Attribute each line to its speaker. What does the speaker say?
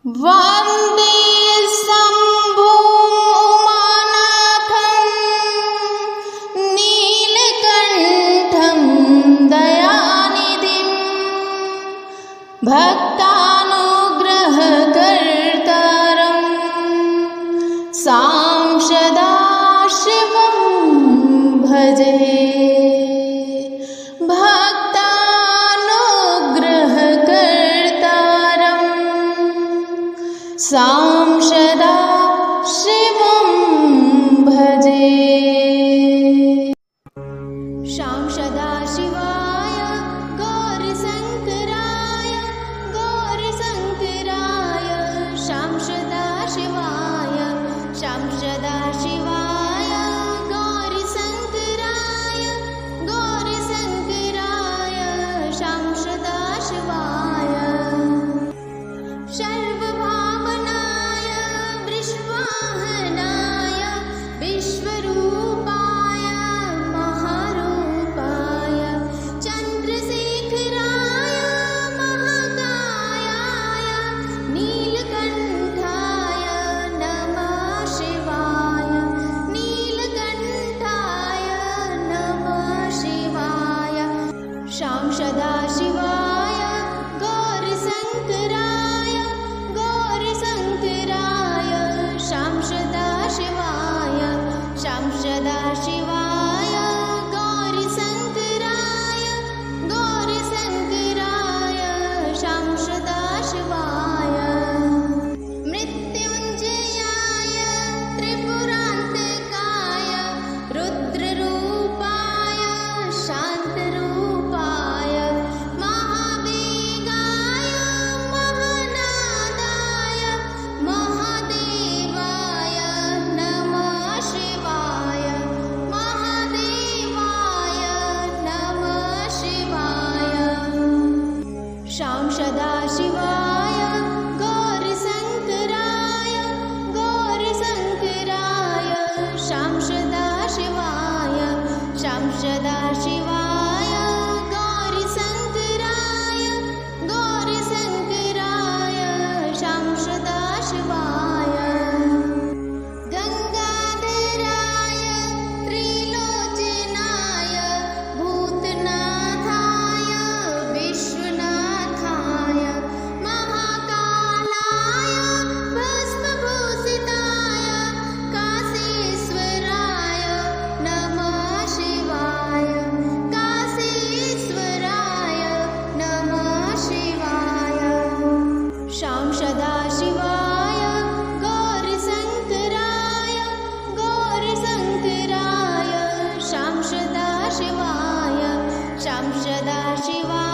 Speaker 1: वन्दे शम्भुमानाथं नीलकण्ठं दयानिधिं भक्तानुग्रहकर्तारं सदाशिवं भजे। सदाशिवं भजे। सदाशिवाय गौरीशङ्कराय गौरीशङ्कराय सदाशिवाय सदाशिवाय गौरीशङ्कराय गौरीशङ्कराय सदाशिवाय सर्वभावनाय विश्ववाहनाय विश्वरूपाय महारूपाय चन्द्रशेखराय महाकायाय नीलकण्ठाय नमः शिवाय नीलकण्ठाय नमः शिवाय सदाशिवाय गौरीशङ्कराय गौरीशङ्कराय सदाशिवाय सदाशिवाय गौरीशङ्कराय गौरीशङ्कराय सदाशिवाय मृत्युञ्जयाय त्रिपुरान्तकाय रुद्ररूपाय शान्तरूपाय महावेगाय महानादाय महादेवाय नमः शिवाय महादेवाय नमः शिवाय सदाशिवाय गौरीशङ्कराय गौरीशङ्कराय सदाशिवाय सदाशिवाय गौरीशङ्कराय गौरीशङ्कराय सदाशिवाय गङ्गाधराय त्रिलोचनाय भूतनाथाय विश्वनाथाय महाकालाय भस्मभूषिताय काशीश्वराय नमः शिवाय काशीश्वराय नमः शिवाय सदाशिवाय गौरीशङ्कराय गौरीशङ्कराय सदाशिवाय सदाशिवाय